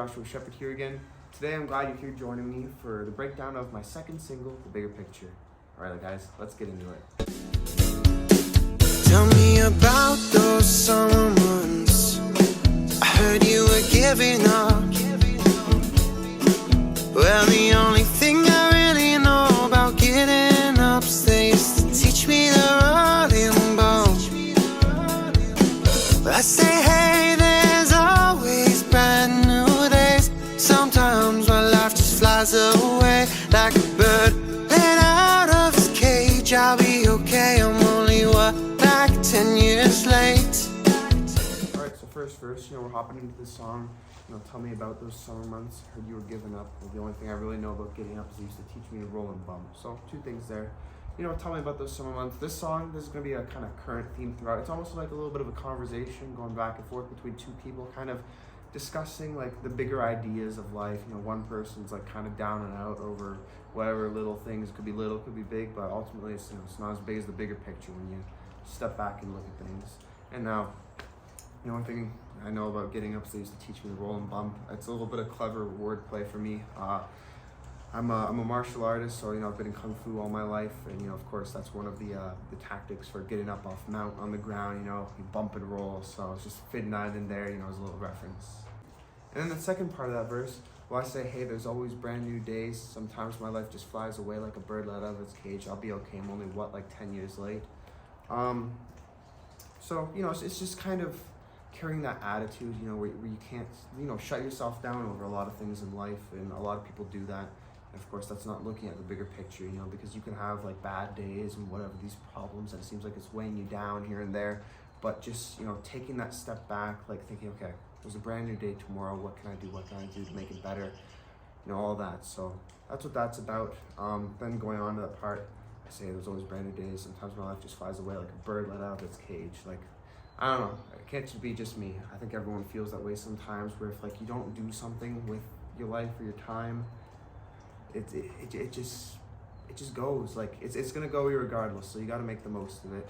Joshua Sheppard here again. Today I'm glad you're here joining me for the breakdown of my second single, The Bigger Picture. Alright guys, let's get into it. Tell me about those summer months. I heard you were giving up. Well, the only thing I really know about getting up is they used to teach me the rolling ball. I say, hey, there's always brand new days. Sometimes my life just flies away like a bird let out of its cage. I'll be okay, I'm only like 10 years late. Alright, so first verse, we're hopping into this song. Tell me about those summer months. Heard you were giving up. Well, the only thing I really know about getting up is they used to teach me to roll and bump. So two things there. Tell me about those summer months. This song, this is going to be a kind of current theme throughout. It's almost like a little bit of a conversation going back and forth between two people, kind of discussing like the bigger ideas of life. One person's like kind of down and out over whatever little things. It could be little, could be big, but ultimately it's not as big as the bigger picture when you step back and look at things. And now, one thing I know about getting up is they used to teach me to roll and bump. It's a little bit of clever wordplay for me. I'm a martial artist, so I've been in kung fu all my life, and of course that's one of the tactics for getting up off mount on the ground. You bump and roll. So it's just fitting that in there, as a little reference. And then the second part of that verse, well, I say, hey, there's always brand new days. Sometimes my life just flies away like a bird let out of its cage. I'll be okay. I'm only like 10 years late. So it's just kind of carrying that attitude, where you can't, shut yourself down over a lot of things in life, and a lot of people do that. And of course, that's not looking at the bigger picture, because you can have like bad days and whatever, these problems, and it seems like it's weighing you down here and there. But just, taking that step back, like thinking, okay, there's a brand new day tomorrow. What can I do? What can I do to make it better? All that. So that's what that's about. Then going on to that part, I say there's always brand new days. Sometimes my life just flies away like a bird let out of its cage. Like, I don't know, it can't be just me. I think everyone feels that way sometimes, where if like you don't do something with your life or your time, it just goes. Like it's gonna go regardless, so you gotta make the most of it.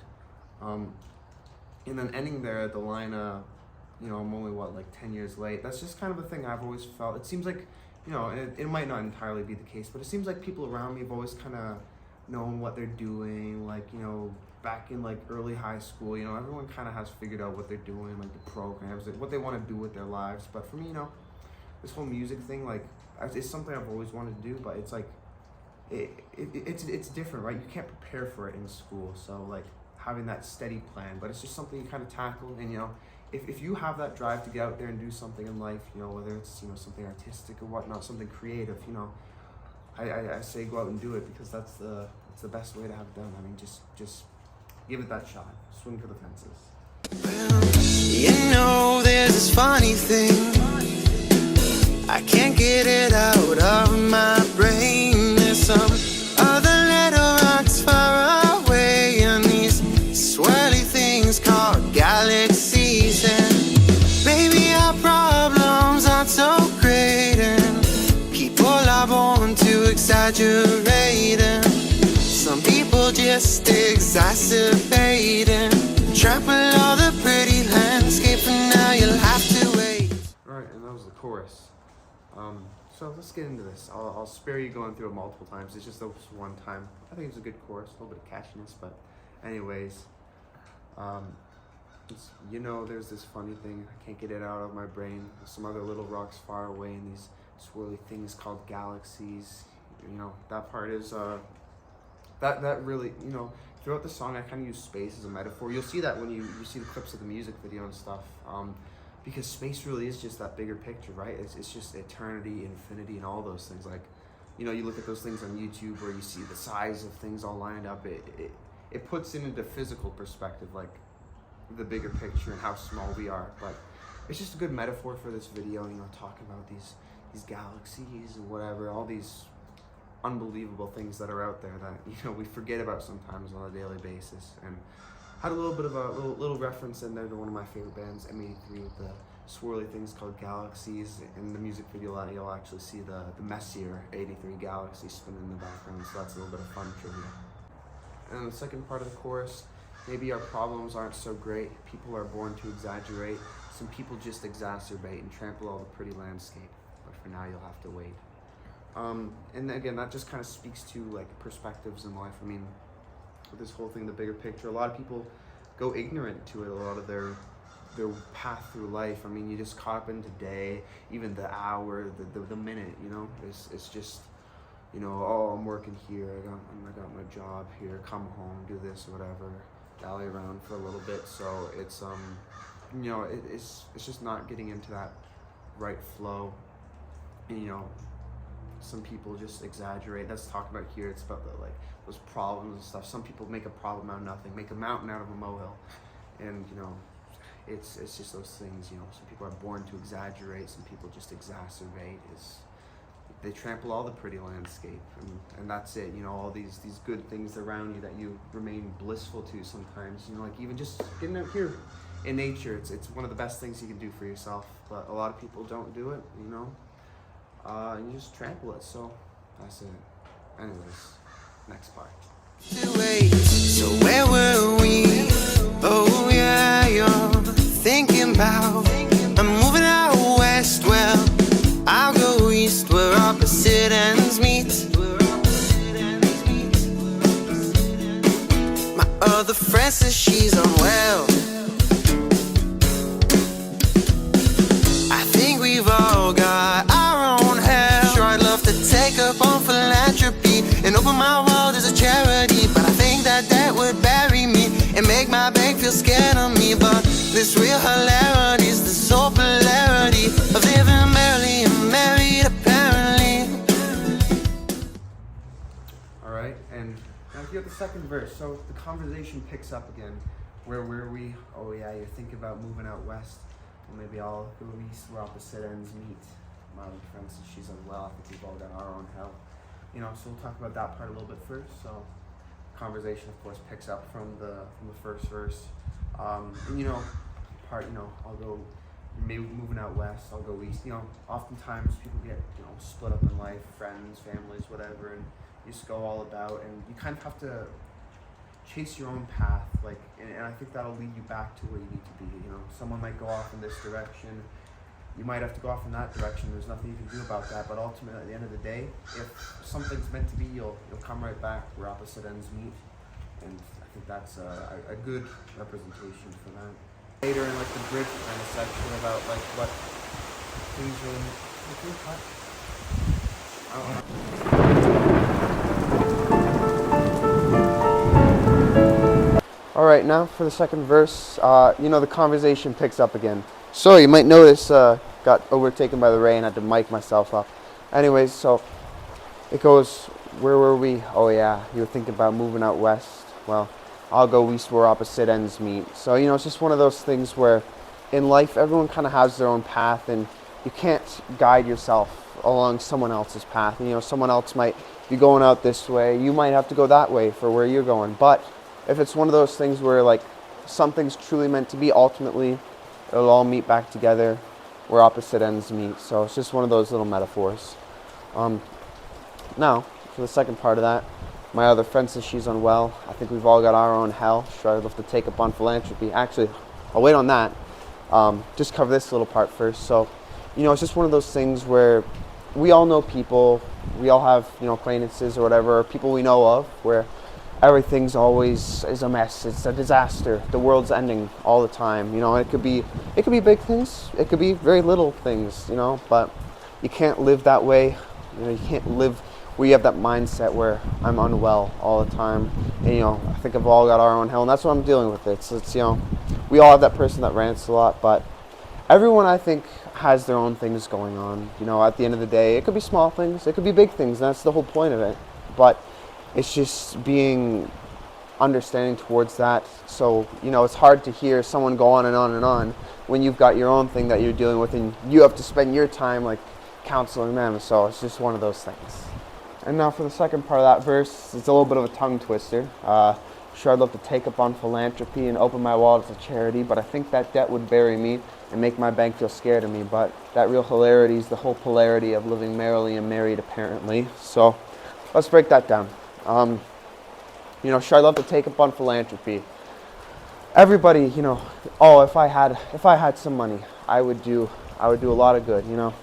And then ending there at the line, I'm only like 10 years late. That's just kind of a thing I've always felt. It seems like, and it might not entirely be the case, but it seems like people around me have always kind of known what they're doing, like, back in like early high school, everyone kind of has figured out what they're doing, like the programs, what they want to do with their lives. But for me, this whole music thing, like, it's something I've always wanted to do, but it's like, it's different, right? You can't prepare for it in school, so like having that steady plan, but it's just something you kind of tackle. And if you have that drive to get out there and do something in life, whether it's something artistic or whatnot, something creative, I say go out and do it, because that's the best way to have it done. I mean, just give it that shot. Swing for the fences. Well, there's this funny thing. I can't get it out of my brain. There's some other little rocks far away, and these swirly things called galaxies. And maybe our problems aren't so great, and people are born to exaggerate, and some people just exacerbate and trample all the pretty landscape, and now you'll have to wait. Alright, and that was the chorus. So let's get into this. I'll spare you going through it multiple times. It's just this one time. I think it's a good chorus, a little bit of catchiness, but anyways, there's this funny thing. I can't get it out of my brain. There's some other little rocks far away, and these swirly things called galaxies. That part is that really, throughout the song I kind of use space as a metaphor. You'll see that when you see the clips of the music video and stuff, because space really is just that bigger picture, right? It's just eternity, infinity, and all those things. Like, you look at those things on YouTube where you see the size of things all lined up. It puts it into physical perspective, like the bigger picture and how small we are. But it's just a good metaphor for this video, talking about these galaxies and whatever, all these unbelievable things that are out there that we forget about sometimes on a daily basis. And had a little bit of a little reference in there to one of my favorite bands, M83, with the swirly things called galaxies. In the music video, you'll actually see the Messier 83 galaxy spinning in the background, so that's a little bit of fun trivia. And then the second part of the chorus, maybe our problems aren't so great. People are born to exaggerate. Some people just exacerbate and trample all the pretty landscape. for now you'll have to wait. And again, that just kind of speaks to like perspectives in life. I mean, with this whole thing, the bigger picture, a lot of people go ignorant to it, a lot of their path through life. I mean, you just caught up in today, even the hour, the minute, you know, it's just, you know, oh, I'm working here, I got my job here, come home, do this, whatever, dally around for a little bit. So it's, you know, it's just not getting into that right flow. And, you know, some people just exaggerate. That's talking about here. It's about the, like, those problems and stuff. Some people make a problem out of nothing, make a mountain out of a molehill. And, you know, it's just those things, you know. Some people are born to exaggerate. Some people just exacerbate. They trample all the pretty landscape, and that's it. You know, all these good things around you that you remain blissful to sometimes. You know, like even just getting out here in nature. It's one of the best things you can do for yourself. But a lot of people don't do it. You know, and you just trample it. So that's it. Anyways, next part. So where were we? Oh yeah, you're thinking about I'm moving out west. Well, I'll go east where opposite ends meet. My other friend says she's unwell. I think we've all got our own hell. Sure, I'd love to take up on philanthropy and open my world as a charity, but I think that would bury me and make my bank feel scared of me. But this real hilarity is the soul polarity of living merrily and married apparently. Alright, and now if you have the second verse, so the conversation picks up again. Where were we? Oh yeah, you're thinking about moving out west. Well, maybe I'll go east where opposite ends meet. My other friend says she's unwell. I think we've all got our own hell. You know, so we'll talk about that part a little bit first. So conversation of course picks up from the first verse. And you know, I'll go maybe moving out west, I'll go east. You know, oftentimes people get, you know, split up in life, friends, families, whatever, and you just go all about, and you kind of have to chase your own path, like, and I think that'll lead you back to where you need to be. You know, someone might go off in this direction, you might have to go off in that direction. There's nothing you can do about that, but ultimately at the end of the day, if something's meant to be, you'll come right back where opposite ends meet, and I think that's a good representation for that. Later in like the bridge kind of section about like what things are. All right, now for the second verse, you know, the conversation picks up again. So you might notice got overtaken by the rain, had to mic myself up. Anyways, so it goes, where were we? Oh yeah, you were thinking about moving out west. Well, I'll go east where opposite ends meet. So, you know, it's just one of those things where in life everyone kind of has their own path, and you can't guide yourself along someone else's path. You know, someone else might be going out this way, you might have to go that way for where you're going. But if it's one of those things where like something's truly meant to be, ultimately it'll all meet back together where opposite ends meet. So it's just one of those little metaphors. Now, for the second part of that, my other friend says she's unwell. I think we've all got our own hell. Sure, I'd love to take up on philanthropy. Actually, I'll wait on that. Just cover this little part first. So, you know, it's just one of those things where we all know people, we all have, you know, acquaintances or whatever, or people we know of, where everything's always is a mess. It's a disaster. The world's ending all the time. You know, it could be big things. It could be very little things. You know, but you can't live that way. You know, you can't live where you have that mindset where I'm unwell all the time. And, you know, I think I've all got our own hell, and that's what I'm dealing with. It's you know, we all have that person that rants a lot, but everyone, I think, has their own things going on. You know, at the end of the day, it could be small things, it could be big things, and that's the whole point of it. But it's just being understanding towards that. So, you know, it's hard to hear someone go on and on and on when you've got your own thing that you're dealing with, and you have to spend your time like counseling them. So it's just one of those things. And now for the second part of that verse, it's a little bit of a tongue twister. Sure, I'd love to take up on philanthropy and open my wallet as a charity, but I think that debt would bury me and make my bank feel scared of me. But that real hilarity is the whole polarity of living merrily and married apparently. So let's break that down. You know, sure, I'd love to take up on philanthropy. Everybody, you know, oh, if I had some money, I would do a lot of good, you know.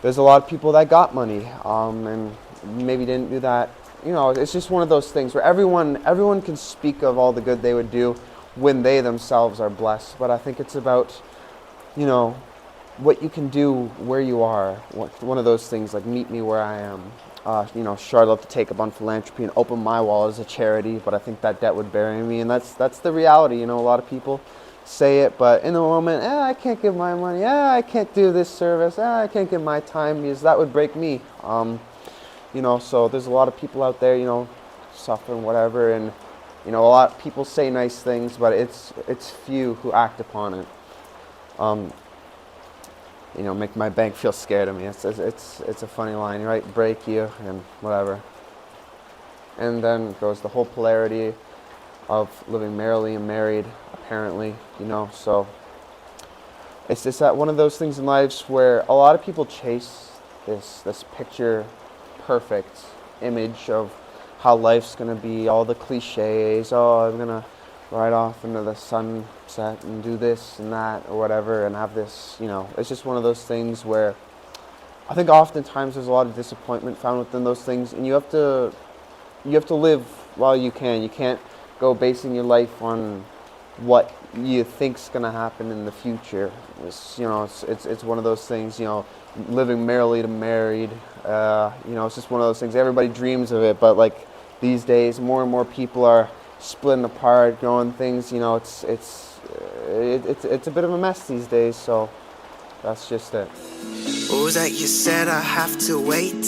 there's a lot of people that got money, and maybe didn't do that. You know, it's just one of those things where everyone can speak of all the good they would do when they themselves are blessed. But I think it's about, you know, what you can do where you are. One of those things like meet me where I am. You know, sure, I'd love to take up on philanthropy and open my wallet as a charity, but I think that debt would bury me, and that's the reality. You know, a lot of people say it, but in the moment, I can't give my money, I can't do this service, I can't give my time, because that would break me. You know, so there's a lot of people out there, you know, suffering, whatever, and you know, a lot of people say nice things, but it's few who act upon it. You know, make my bank feel scared of me. It's a funny line, right? Break you and whatever. And then goes the whole polarity of living merrily and married, apparently, you know. So it's just that one of those things in lives where a lot of people chase this picture perfect image of how life's gonna be, all the cliches. Oh, I'm gonna ride off into the sunset and do this and that or whatever and have this, you know. It's just one of those things where I think oftentimes there's a lot of disappointment found within those things, and you have to live while you can. You can't go basing your life on what you think's gonna happen in the future. It's, you know, it's one of those things, you know, living merrily to married. You know, it's just one of those things. Everybody dreams of it, but like these days, more and more people are splitting apart, going things. You know, it's a bit of a mess these days. So that's just it. What was that you said? I have to wait.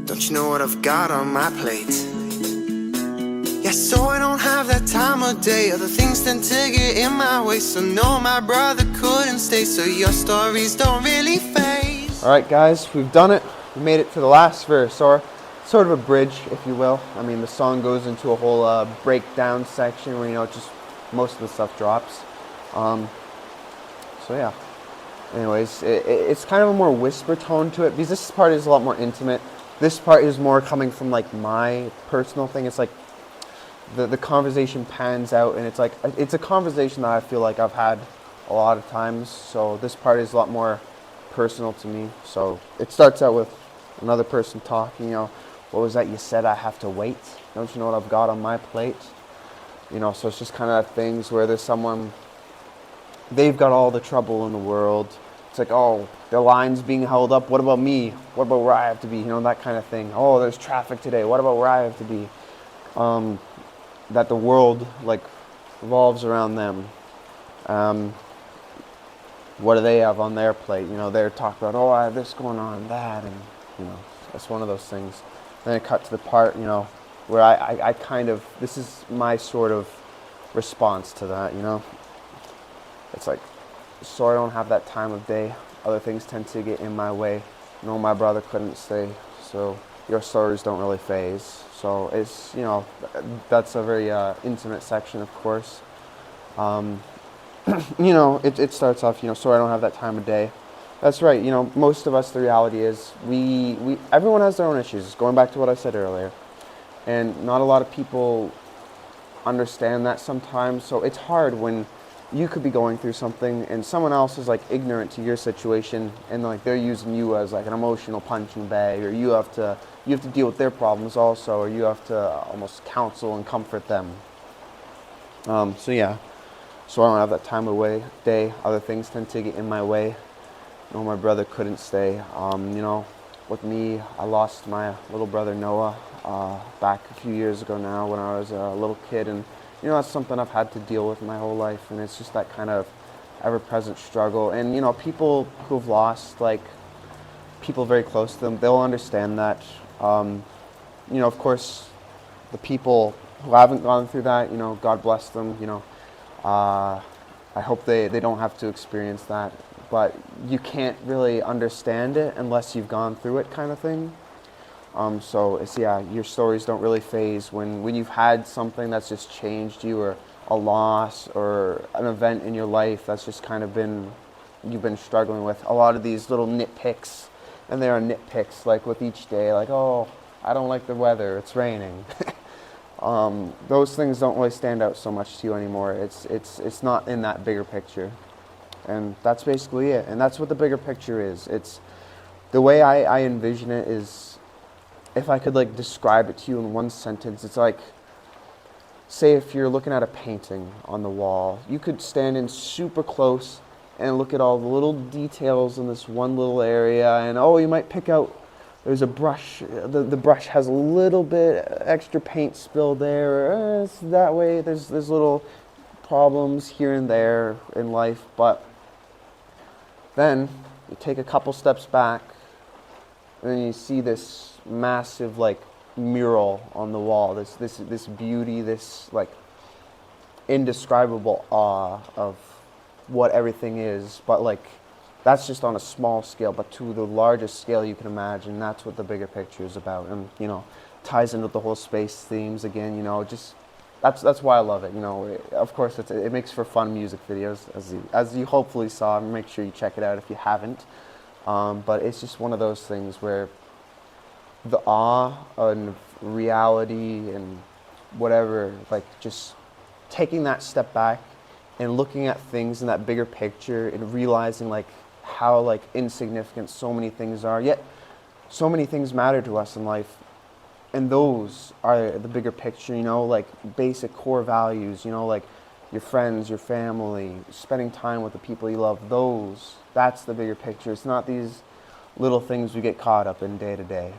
Don't you know what I've got on my plate? Yeah, so I don't have that time of day. Other things tend to get in my way. So no, my brother couldn't stay. So your stories don't really phase. All right, guys, we've done it. We made it to the last verse, or sort of a bridge, if you will. I mean, the song goes into a whole breakdown section where, you know, just most of the stuff drops. So yeah. Anyways, it's kind of a more whisper tone to it, because this part is a lot more intimate. This part is more coming from like my personal thing. It's like the conversation pans out, and it's like it's a conversation that I feel like I've had a lot of times. So this part is a lot more personal to me. So it starts out with another person talking, you know, what was that you said? I have to wait. Don't you know what I've got on my plate? You know, so it's just kind of things where there's someone, they've got all the trouble in the world. It's like, oh, the line's being held up. What about me? What about where I have to be? You know, that kind of thing. Oh, there's traffic today. What about where I have to be? That the world, like, revolves around them. What do they have on their plate? You know, they're talking about, oh, I have this going on, that, and, you know, that's one of those things. Then it cut to the part, you know, where I kind of, this is my sort of response to that, you know. It's like, so I don't have that time of day. Other things tend to get in my way. No, my brother couldn't stay, so your stories don't really phase. So it's, you know, that's a very intimate section, of course. You know, it starts off, you know, so I don't have that time of day. That's right, you know, most of us, the reality is, everyone has their own issues, going back to what I said earlier. And not a lot of people understand that sometimes, so it's hard when you could be going through something and someone else is like ignorant to your situation, and like they're using you as like an emotional punching bag, or you have to deal with their problems also, or you have to almost counsel and comfort them. So yeah, so I don't have that time of day. Other things tend to get in my way. No, my brother couldn't stay. You know, with me, I lost my little brother Noah back a few years ago now when I was a little kid, and you know, that's something I've had to deal with my whole life, and it's just that kind of ever-present struggle. And you know, people who've lost like people very close to them, they'll understand that. You know, of course, the people who haven't gone through that, you know, God bless them. You know, I hope they don't have to experience that. But you can't really understand it unless you've gone through it, kind of thing. So it's, yeah, your stories don't really phase when you've had something that's just changed you, or a loss or an event in your life that's just kind of you've been struggling with. A lot of these little nitpicks, and there are nitpicks like with each day, like, oh, I don't like the weather, it's raining. Those things don't really stand out so much to you anymore. It's not in that bigger picture. And that's basically it. And that's what the bigger picture is. It's the way I envision it is, if I could like describe it to you in one sentence, it's like, say if you're looking at a painting on the wall, you could stand in super close and look at all the little details in this one little area, and oh, you might pick out, there's a brush, the brush has a little bit extra paint spilled there, or it's that way, there's little problems here and there in life. But then you take a couple steps back and then you see this massive like mural on the wall, this beauty, this like indescribable awe of what everything is. But like, that's just on a small scale, but to the largest scale you can imagine, that's what the bigger picture is about. And you know, ties into the whole space themes again, you know, just that's why I love it. You know, of course it makes for fun music videos, as you hopefully saw. Make sure you check it out if you haven't. But it's just one of those things where the awe and reality and whatever, like just taking that step back and looking at things in that bigger picture and realizing like how like insignificant so many things are, yet so many things matter to us in life. And those are the bigger picture, you know, like basic core values, you know, like your friends, your family, spending time with the people you love. That's the bigger picture. It's not these little things we get caught up in day to day.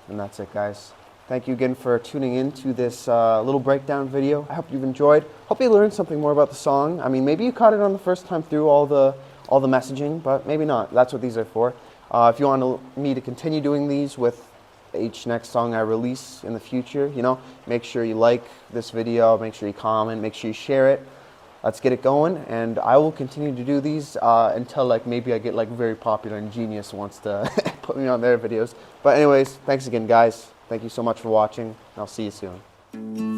And that's it, guys. Thank you again for tuning in to this little breakdown video. I hope you've enjoyed. Hope you learned something more about the song. I mean, maybe you caught it on the first time through all the messaging, but maybe not. That's what these are for. If you want me to continue doing these with each next song I release in the future, you know, make sure you like this video, make sure you comment, make sure you share it. Let's get it going, and I will continue to do these until like maybe I get like very popular and Genius wants to put me on their videos. But anyways, thanks again, guys. Thank you so much for watching. I'll see you soon.